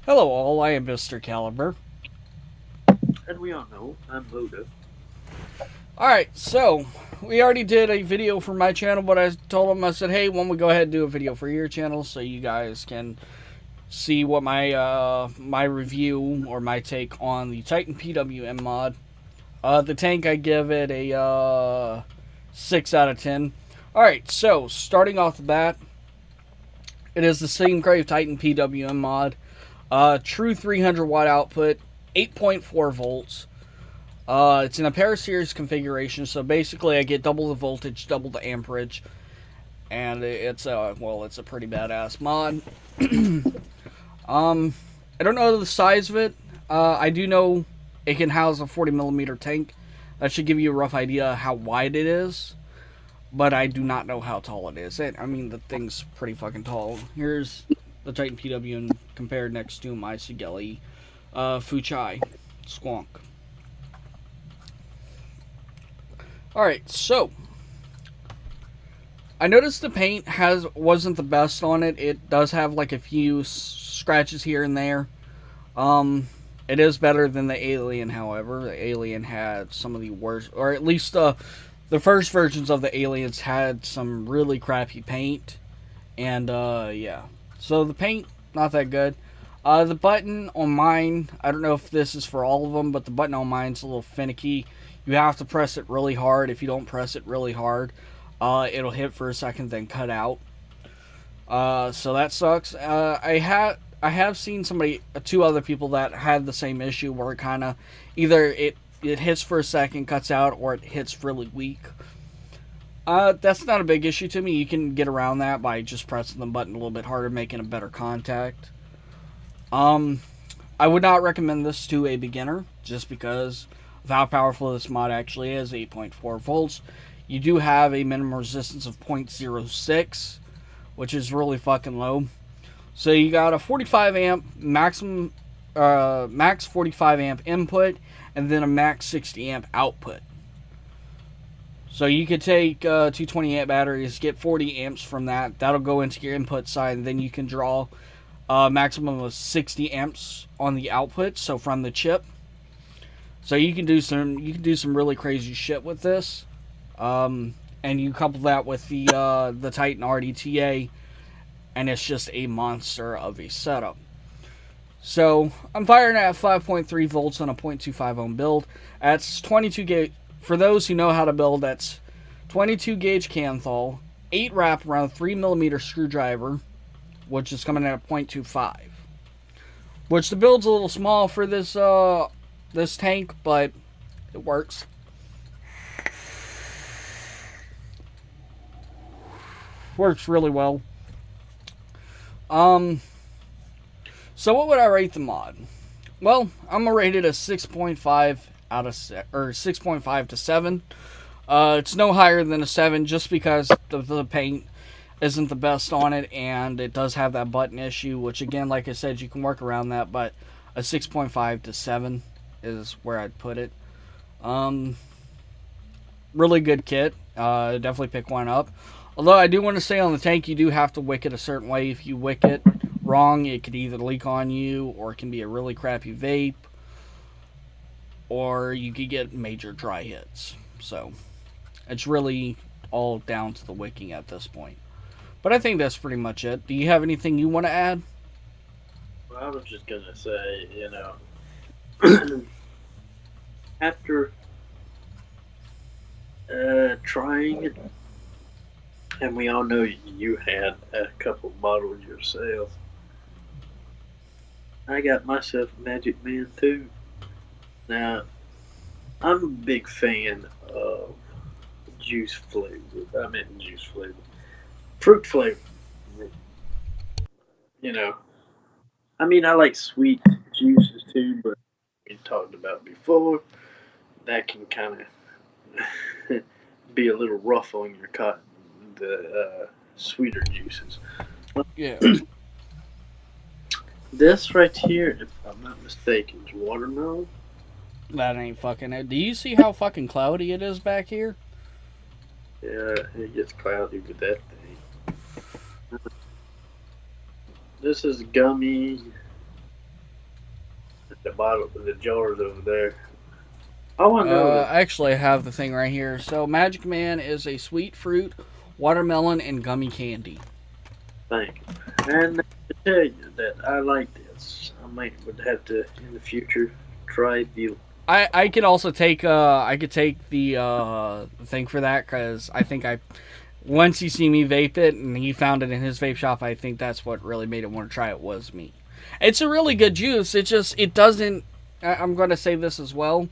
Hello all, I am Mr. Caliber. And we all know I'm Buddha. Alright, so we already did a video for my channel, but I told them, I said, hey, why don't we go ahead and do a video for your channel so you guys can see what my review or my take on the Titan PWM mod. The tank, I give it a 6 out of 10. Alright, so starting off the bat, it is the same Crave Titan PWM mod. True 300 watt output, 8.4 volts. It's in a pair series configuration, so basically I get double the voltage, double the amperage, and it's a pretty badass mod. I don't know the size of it. I do know it can house a 40 millimeter tank. That should give you a rough idea how wide it is, but I do not know how tall it is. I mean, the thing's pretty fucking tall. Here's the Titan PW compared next to my Sigeli Fuchai Squonk. Alright, so I noticed the paint wasn't the best on it. It does have like a few scratches here and there. It is better than the Alien, however. The Alien had some of the worst, or at least the first versions of the Aliens had some really crappy paint. And yeah, so the paint not that good. The button on mine, I don't know if this is for all of them, but the button on mine's a little finicky. You have to press it really hard. If you don't press it really hard, it'll hit for a second, then cut out. So that sucks. I have seen two other people that had the same issue where it kind of either it hits for a second, cuts out, or it hits really weak. That's not a big issue to me. You can get around that by just pressing the button a little bit harder, making a better contact. Um, I would not recommend this to a beginner just because of how powerful this mod actually is, 8.4 volts. You do have a minimum resistance of 0.06, which is really fucking low. So you got a 45 amp max 45 amp input, and then a max 60 amp output. So you could take 220 amp batteries, get 40 amps from that. That'll go into your input side, and then you can draw a maximum of 60 amps on the output. So from the chip, so you can do some really crazy shit with this. And you couple that with the Titan RDTA, and it's just a monster of a setup. So I'm firing at 5.3 volts on a 0.25 ohm build. That's 22 gauge. For those who know how to build, that's 22 gauge Canthal, 8 wrap around 3mm screwdriver, which is coming at a 0.25. Which the build's a little small for this tank, but it works. Works really well. Um, so what would I rate the mod? Well, I'm gonna rate it a 6.5 out of 6.5 to 7. It's no higher than a 7 just because the paint isn't the best on it, and it does have that button issue, which again, like I said, you can work around that, but a 6.5 to 7 is where I'd put it. Um, Really good kit. Definitely pick one up. Although I do want to say on the tank, you do have to wick it a certain way. If you wick it wrong, it could either leak on you, or it can be a really crappy vape, or you could get major dry hits. So it's really all down to the wicking at this point. But I think that's pretty much it. Do you have anything you want to add? Well, I was just gonna say, after trying it, and we all know you had a couple models yourself. I got myself a Magic Man too. Now, I'm a big fan of juice flavor. I meant juice flavor, fruit flavor. You know, I mean, I like sweet juices too, but we talked about before that can kind of be a little rough on your cotton. The sweeter juices. Yeah. This right here, if I'm not mistaken, is watermelon. That ain't fucking it. Do you see how fucking cloudy it is back here? Yeah, it gets cloudy with that thing. This is gummy. the bottle, the jars over there. I want to know the Actually, I have the thing right here. So, Magic Man is a sweet fruit, watermelon, and gummy candy. thing. And to tell you that I like this, I might would have to in the future try the. I could also take I could take the thing for that because I think I once he see me vape it and he found it in his vape shop, I think that's what really made him want to try it was me. It's a really good juice. It just it doesn't. I'm going to say this as well.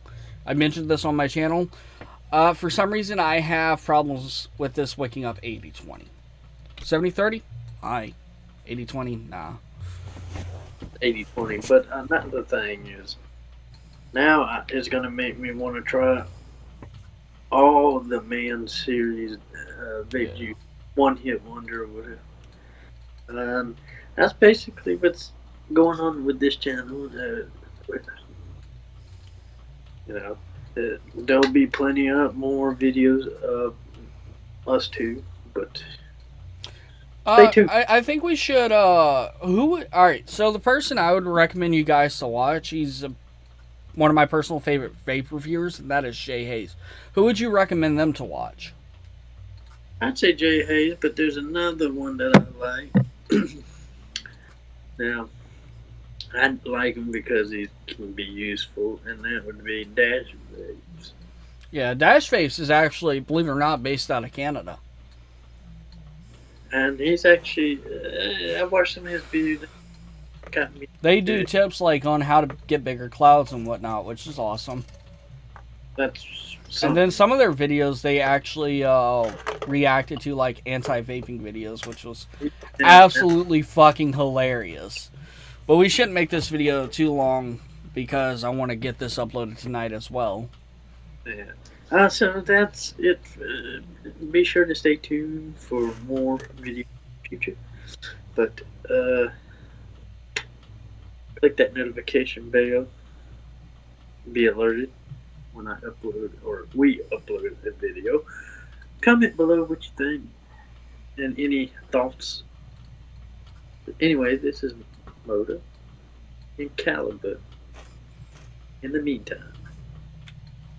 I mentioned this on my channel. For some reason, I have problems with this wicking up 80-20. 70-30? Aye. 80-20? Nah. 80/20. But another thing is, now it's going to make me want to try all the Man series vape Yeah. juice, one hit wonder or whatever. Um, that's basically what's going on with this channel. You know, there'll be plenty of more videos of us two, but stay tuned. I think we should, alright, so the person I would recommend you guys to watch, he's one of my personal favorite vape reviewers, and that is Shay Hayes. Who would you recommend them to watch? I'd say Jay Hayes, but there's another one that I like. Now, I like him because he can be useful, and that would be Dash Waves. Yeah, Dash Vapes is actually, believe it or not, based out of Canada. And he's actually, I watched some of his videos. Got me. They do tips like on how to get bigger clouds and whatnot, which is awesome. That's And something. then some of their videos they actually reacted to like anti-vaping videos, which was absolutely fucking hilarious. But we shouldn't make this video too long because I want to get this uploaded tonight as well. Yeah. So that's it. Be sure to stay tuned for more videos in the future. But click that notification bell. Be alerted when I upload or we upload a video. Comment below what you think and any thoughts. But anyway, this is Moda and Caliber. In the meantime.